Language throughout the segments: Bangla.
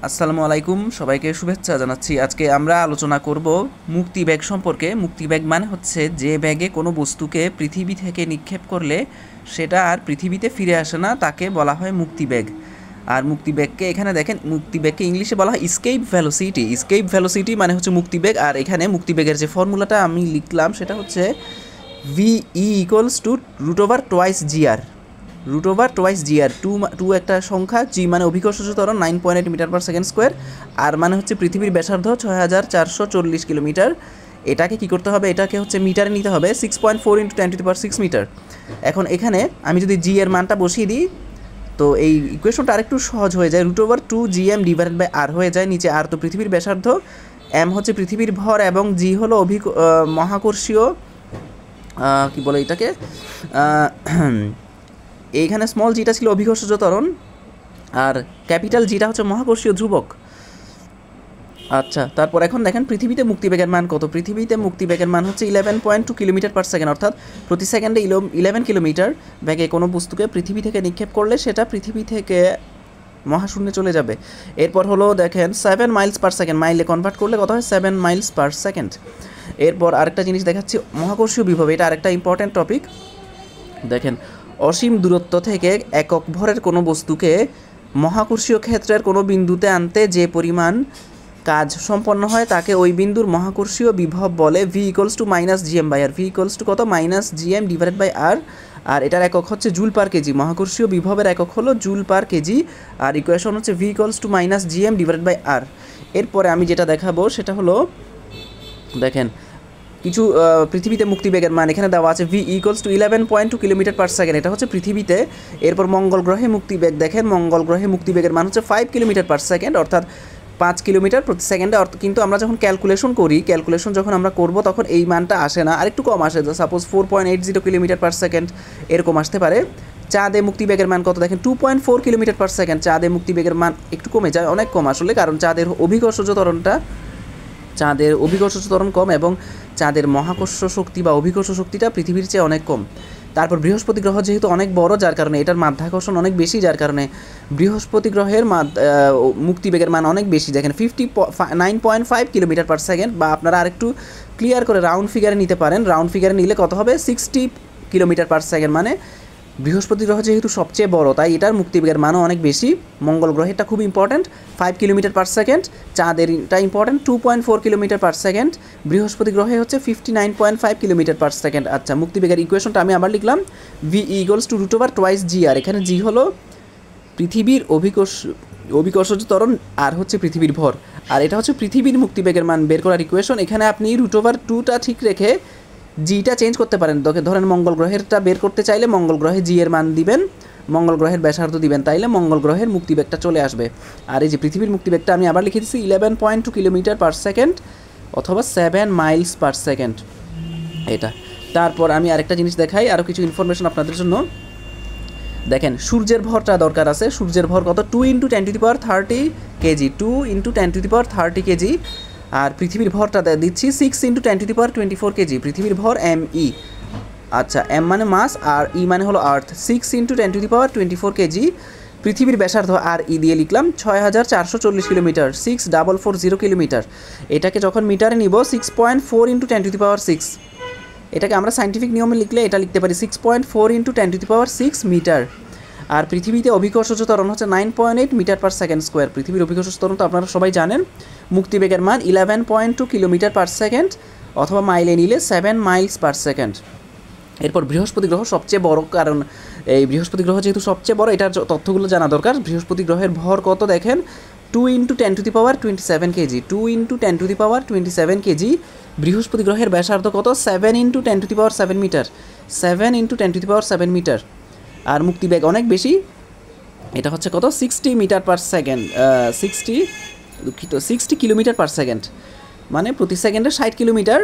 আসসালামু আলাইকুম, সবাইকে শুভেচ্ছা জানাচ্ছি। আজকে আমরা আলোচনা করব মুক্তি ব্যাগ সম্পর্কে। মুক্তি ব্যাগ মানে হচ্ছে যে ব্যাগে কোনো বস্তুকে পৃথিবী থেকে নিক্ষেপ করলে সেটা আর পৃথিবীতে ফিরে আসে না, তাকে বলা হয় মুক্তি ব্যাগ। আর মুক্তি ব্যাগকে এখানে দেখেন, মুক্তি ব্যাগকে ইংলিশে বলা হয় স্কেপ ভ্যালোসিটি। স্কেপ ভ্যালোসিটি মানে হচ্ছে মুক্তি ব্যাগ। আর এখানে মুক্তি ব্যাগের যে ফর্মুলাটা আমি লিখলাম সেটা হচ্ছে VE equals to root over twice GR। Root over twice GR। Two একটা সংখ্যা, জি মানে অভিকর্ষজ ত্বরণ 9.8 মিটার পার সেকেন্ড স্কোয়ার, আর মানে হচ্ছে পৃথিবীর ব্যাসার্ধ 6440 কিলোমিটার। এটাকে কি করতে হবে, এটাকে হচ্ছে মিটারে নিতে হবে, 6.4 × 10⁶ মিটার। এখন এখানে আমি যদি জি এর মানটা বসিয়ে দিই তো এই ইকুয়েশনটা আরেকটু সহজ হয়ে যায়। Root over 2gm divided by R হয়ে যায়। নিচে আর তো পৃথিবীর ব্যাসার্ধ, এম হচ্ছে পৃথিবীর ভর এবং জি হলো মহাকর্ষীয় কি বলে এটাকে, এইখানে স্মল জিটা ছিল অভিকর্ষজ ত্বরণ আর ক্যাপিটাল জিটা হচ্ছে মহাকর্ষীয় ধ্রুবক। আচ্ছা, তারপর এখন দেখেন পৃথিবীতে মুক্তিবেগের মান কত। পৃথিবীতে মুক্তিবেগের মান হচ্ছে 11.2 কিলোমিটার পার সেকেন্ড, অর্থাৎ প্রতি সেকেন্ডে 11 কিলোমিটার ব্যাগে কোনো বস্তুকে পৃথিবী থেকে নিক্ষেপ করলে সেটা পৃথিবী থেকে মহাশূন্যে চলে যাবে। এরপর হলো দেখেন 7 মাইলস পার সেকেন্ড, মাইলে কনভার্ট করলে কত হয়, 7 মাইলস পার সেকেন্ড। এরপর আরেকটা জিনিস দেখাচ্ছি, মহাকর্ষীয় বিভব, এটা আরেকটা ইম্পর্ট্যান্ট টপিক। দেখেন অসীম দূরত্ব থেকে একক ভরের কোনো বস্তুকে মহাকর্ষীয় ক্ষেত্রের কোনো বিন্দুতে আনতে যে পরিমাণ কাজ সম্পন্ন হয় তাকে ওই বিন্দুর মহাকর্ষীয় বিভব বলে। V equals two -gm/r। V equals two কত, -gm ডিভাইডেড বাই r। আর এটার একক হচ্ছে জুল পার কেজি। মহাকর্ষীয় বিভবের একক হলো জুল পার কেজি। আর ইকুয়েশন হচ্ছে V equals to -gm divided by r। এরপরে আমি যেটা দেখাবো সেটা হলো দেখেন কিছু পৃথিবীতে মুক্তিবেগের মান এখানে দেওয়া আছে। V equals two 11.2 kilometre per second, এটা হচ্ছে পৃথিবীতে। এরপর মঙ্গল গ্রহে মুক্তিবেগ, দেখেন মঙ্গল গ্রহে মুক্তিবেগের মান হচ্ছে 5 কিলোমিটার পার সেকেন্ড, অর্থাৎ 5 কিলোমিটার প্রতি সেকেন্ডে। কিন্তু আমরা যখন ক্যালকুলেশন যখন আমরা করব তখন এই মানটা আসে না, আরেকটু কম আসে, সাপোজ 4.80 কিলোমিটার পার সেকেন্ড এরকম আসতে পারে। চাঁদে মুক্তিবেগের মান কত, দেখেন 2.4 কিলোমিটার পার সেকেন্ড। চাঁদে মুক্তিবেগের মান একটু কমে যায়, অনেক কম আসলে, কারণ চাঁদের অভিকর্ষজ ত্বরণ কম এবং চাঁদের মহাকর্ষ শক্তি বা অভিকর্ষ শক্তিটা পৃথিবীর চেয়ে অনেক কম। তারপর বৃহস্পতি গ্রহ যেহেতু অনেক বড়, যার কারণে এটার মাধ্যাকর্ষণ অনেক বেশি, যার কারণে বৃহস্পতি গ্রহের মুক্তিবেগের মান অনেক বেশি। দেখেন 59.5 কিলোমিটার পার সেকেন্ড, বা আপনারা আরেকটু ক্লিয়ার করে রাউন্ড ফিগারে নিতে পারেন। রাউন্ড ফিগারে নিলে কত হবে, 60 কিলোমিটার পার সেকেন্ড। মানে বৃহস্পতি গ্রহ যেহেতু সবচেয়ে বড় তাই এটার মুক্তিবেগের মানও অনেক বেশি। মঙ্গল গ্রহেরটা খুব ইম্পর্ট্যান্ট, 5 কিলোমিটার পার সেকেন্ড। চাঁদেরটা ইম্পর্ট্যান্ট, 2.4 কিলোমিটার পার সেকেন্ড। বৃহস্পতি গ্রহে হচ্ছে 59.5 কিলোমিটার পার সেকেন্ড। আচ্ছা, মুক্তিবেগের ইকুয়েশনটা আমি আবার লিখলাম, V equals to root over twice GR। এখানে জি হলো পৃথিবীর অভিকর্ষজ ত্বরণ, আর হচ্ছে পৃথিবীর ভর, আর এটা হচ্ছে পৃথিবীর মুক্তিবেগের মান বের করার ইকুয়েশন। এখানে আপনি রুট ওভার 2টা ঠিক রেখে জিটা চেঞ্জ করতে পারেন। ধরেন মঙ্গল গ্রহেরটা বের করতে চাইলে মঙ্গল গ্রহে জি এর মান দিবেন, মঙ্গল গ্রহের ব্যাসার্ধ দিবেন, তাইলে মঙ্গল গ্রহের মুক্তিবেগটা চলে আসবে। আর এই যে পৃথিবীর মুক্তিবেগটা আমি আবার লিখে দিচ্ছি 11.2 কিলোমিটার পার সেকেন্ড অথবা 7 মাইলস পার সেকেন্ড এটা। তারপর আমি আরেকটা জিনিস দেখাই, আরও কিছু ইনফরমেশন আপনাদের জন্য। দেখেন সূর্যের ভরটা দরকার আছে। সূর্যের ভর কত, 2 × 10⁻30 কেজি, 2 × 10⁻30 কেজি। আর পৃথিবীর ভরটা দিচ্ছি 6 × 10⁻24 কেজি। পৃথিবীর ভর ME। আচ্ছা, এম মানে মাস আর ই মানে হলো আর্থ। 6 × 10⁻24 কেজি। পৃথিবীর ব্যাসার্ধ আর ই দিয়ে লিখলাম 6440 কিলোমিটার, 6440 কিলোমিটার। এটাকে যখন মিটারে নিব 6.4 × 10⁶। এটাকে আমরা সাইন্টিফিক নিয়মে লিখলে এটা লিখতে পারি 6.4 × 10⁶ মিটার। আর পৃথিবীতে অভিকর্ষজ ত্বরণ হচ্ছে 9.8 মিটার পার সেকেন্ড স্কোয়ার। পৃথিবীর অভিকর্ষজ ত্বরণ তো আপনারা সবাই জানেন। মুক্তিবেগের মান 11.2 কিলোমিটার পার সেকেন্ড, অথবা মাইলে নিলে 7 মাইলস পার সেকেন্ড। এরপর বৃহস্পতি গ্রহ সবচেয়ে বড়, কারণ এই বৃহস্পতি গ্রহ যেহেতু সবচেয়ে বড়, এটার তথ্যগুলো জানা দরকার। বৃহস্পতি গ্রহের ভর কত দেখেন, 2 × 10⁻27 কেজি, 2 × 10⁻27 কেজি। বৃহস্পতি গ্রহের ব্যাসার্ধ কত, 7 × 10⁻7 মিটার, 7 × 10⁻7 মিটার। আর মুক্তিবেগ অনেক বেশি, এটা হচ্ছে কত, 60 metre per second, 60 kilometre per second, মানে প্রতি সেকেন্ডে 60 কিলোমিটার।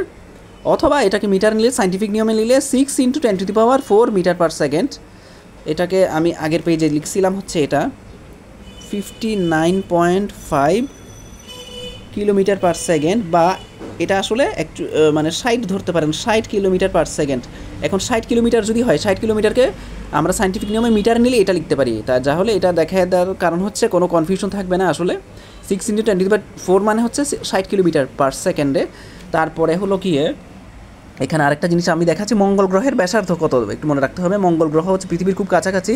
অথবা এটাকে মিটার নিলে, সাইন্টিফিক নিয়মে নিলে 6 × 10⁻4 মিটার পার সেকেন্ড। এটাকে আমি আগের পেজে লিখছিলাম হচ্ছে এটা 59.5 কিলোমিটার পার সেকেন্ড, বা এটা আসলে একটু মানে 60 ধরতে পারেন, 60 কিলোমিটার পার সেকেন্ড। এখন 60 কিলোমিটার যদি হয়, 60 কিলোমিটারকে আমরা সায়েন্টিফিক নিয়মে মিটার নিলে এটা লিখতে পারি। তা যা হলে এটা দেখা দেওয়ার কারণ হচ্ছে কোনো কনফিউশন থাকবে না। আসলে 6 × 10⁴ মানে হচ্ছে 60 কিলোমিটার পার সেকেন্ডে। তারপরে হলো কি এখানে আরেকটা জিনিস আমি দেখাচ্ছি, মঙ্গল গ্রহের ব্যাসার্ধ কত, একটু মনে রাখতে হবে। মঙ্গল গ্রহ হচ্ছে পৃথিবীর খুব কাছাকাছি।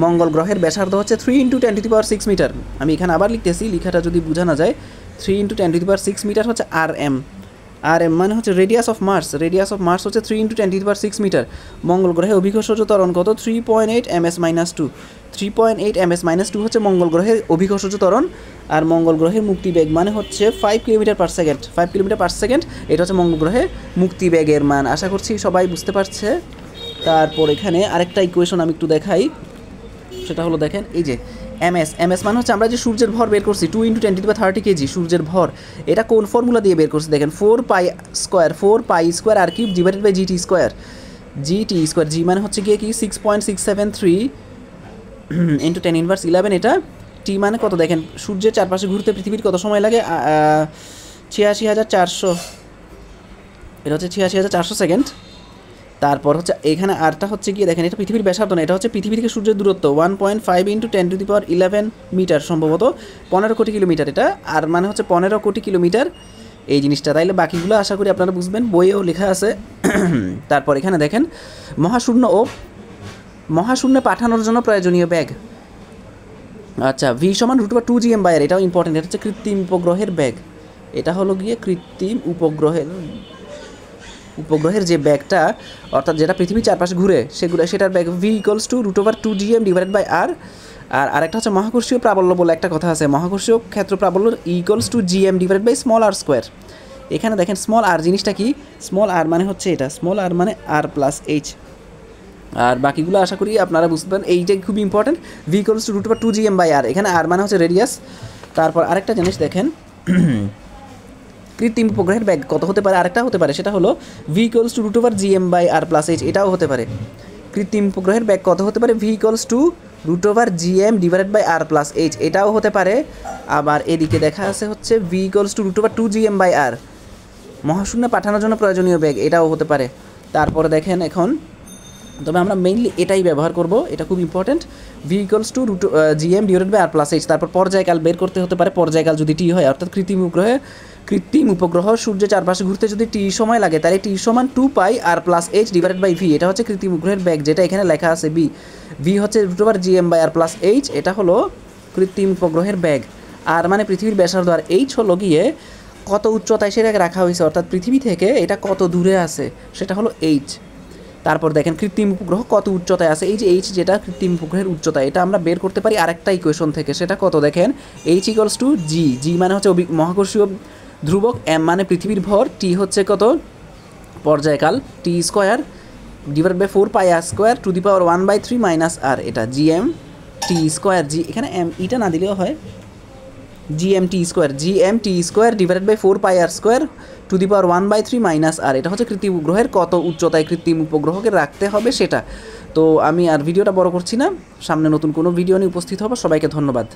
মঙ্গল গ্রহের ব্যাসার্ধ হচ্ছে 3 × 10⁶ মিটার। আমি এখানে আবার লিখতেছি, লেখাটা যদি বোঝা না যায়, 3 × 10⁶ মিটার হচ্ছে RM। RM মানে হচ্ছে radius of Mars. Radius of Mars হচ্ছে 3 × 10⁶ মিটার। মঙ্গল গ্রহে অভিকর্ষজ ত্বরণ কত? 3.8 ms-2। 3.8 ms-2 হচ্ছে মঙ্গল গ্রহের অভিকর্ষজ ত্বরণ। আর মঙ্গল গ্রহের মুক্তিবেগ মানে হচ্ছে 5 kilometre per second. 5 kilometre per second, এটা হচ্ছে মঙ্গল গ্রহে মুক্তিবেগের মান। আশা করছি সবাই বুঝতে পারছে। তারপর এখানে আরেকটা ইকুয়েশন আমি একটু দেখাই, সেটা হলো দেখেন এই যে ms মানে হচ্ছে আমরা যে সূর্যের ভর বের করছি 2 × 10⁻30 কেজি সূর্যের ভর, এটা কোন ফর্মুলা দিয়ে বের করছি দেখেন, 4π² r³ divided by GT square. G মানে হচ্ছে গিয়ে কি 6.673 × 10⁻11। এটা টি মানে কত দেখেন, সূর্যের চারপাশে ঘুরতে পৃথিবীর কত সময় লাগে? 86,400, এটা হচ্ছে 86,400 সেকেন্ড। তারপর হচ্ছে এখানে আরটা হচ্ছে গিয়ে দেখেন, এটা পৃথিবীর ব্যাসার্ধ না, এটা হচ্ছে পৃথিবী থেকে সূর্যের দূরত্ব 1.5 × 10⁻11 মিটার, সম্ভবত 15 কোটি কিলোমিটার। এটা আর মানে হচ্ছে 15 কোটি কিলোমিটার এই জিনিসটা। তাইলে বাকিগুলো আশা করি আপনারা বুঝবেন, বইয়েও লেখা আছে। তারপর এখানে দেখেন মহাশূন্যে পাঠানোর জন্য প্রয়োজনীয় ব্যাগ। আচ্ছা, V = √2 gm/r, এটাও ইম্পর্টেন্ট। এটা হচ্ছে কৃত্রিম উপগ্রহের ব্যাগ। এটা হলো গিয়ে কৃত্রিম উপগ্রহের যে ব্যাগটা, অর্থাৎ যেটা পৃথিবীর চারপাশে ঘুরে সেটার ব্যাগ V = √2 gm/r। আর আরেকটা হচ্ছে মহাকর্ষীয় প্রাবল্য বলে একটা কথা আছে, মহাকর্ষীয় ক্ষেত্র প্রাবল্য E = gm/r²। এখানে দেখেন স্মল r জিনিসটা কি, স্মল r মানে হচ্ছে এটা, স্মল r মানে r+h। আর বাকিগুলো আশা করি আপনারা বুঝবেন, এইটাই খুব ইম্পর্টেন্ট। V = √2 gm/r, এখানে r মানে হচ্ছে রেডিয়াস। তারপর আরেকটা জিনিস দেখেন, কৃত্রিম উপগ্রহের ব্যাগ কত হতে পারে? আরেকটা হতে পারে, সেটা হলো V = √2 gm/r+h, এটাও হতে পারে। কৃত্রিম উপগ্রহের ব্যাগ কত হতে পারে? V = √2 gm/r+h, এটাও হতে পারে। আবার এদিকে দেখা আছে হচ্ছে V = √2 gm/r, মহাশূন্যে পাঠানোর জন্য প্রয়োজনীয় ব্যাগ, এটাও হতে পারে। তারপরে দেখেন এখন, তবে আমরা মেইনলি এটাই ব্যবহার করব, এটা খুব ইম্পর্টেন্ট। V = gm/r+h। তারপর পর্যায়কাল বের করতে হতে পারে, পর্যায়কাল যদি টি হয়, অর্থাৎ কৃত্রিম উপগ্রহ সূর্যের চারপাশে ঘুরতে যদি টি সময় লাগে, তাহলে টি = 2πr+h/v। এটা হচ্ছে কৃত্রিম উপগ্রহের ব্যাগ, যেটা এখানে লেখা আছে V হচ্ছে √2 gm/r+h, এটা হলো কৃত্রিম উপগ্রহের ব্যাগ। আর মানে পৃথিবীর ব্যাসার্ধ, আর h হলো গিয়ে কত উচ্চতায় সেটাকে রাখা হয়েছে, অর্থাৎ পৃথিবী থেকে এটা কত দূরে আছে, সেটা হলো h। তারপর দেখেন কৃত্রিম উপগ্রহ কত উচ্চতায় আছে, এই যে h যেটা কৃত্রিম উপগ্রহের উচ্চতা, এটা আমরা বের করতে পারি আরেকটা ইকুয়েশন থেকে। সেটা কত দেখেন, h = g মানে হচ্ছে মহাকর্ষীয় ধ্রুবক, m মানে পৃথিবীর ভর, t হচ্ছে কত পর্যায়কাল, t² / 4πr² 1/3 - r, এটা gmt²। g এখানে m এটা না দিলেও হয়, gmt² / 4πr² 1/3 - r, এটা হচ্ছে কৃত্রিম উপগ্রহের কত উচ্চতায় কৃত্রিম উপগ্রহকে রাখতে হবে সেটা। তো আমি আর ভিডিওটা বড় করছি না, সামনে নতুন কোনো ভিডিও নিয়ে উপস্থিত হব। সবাইকে ধন্যবাদ।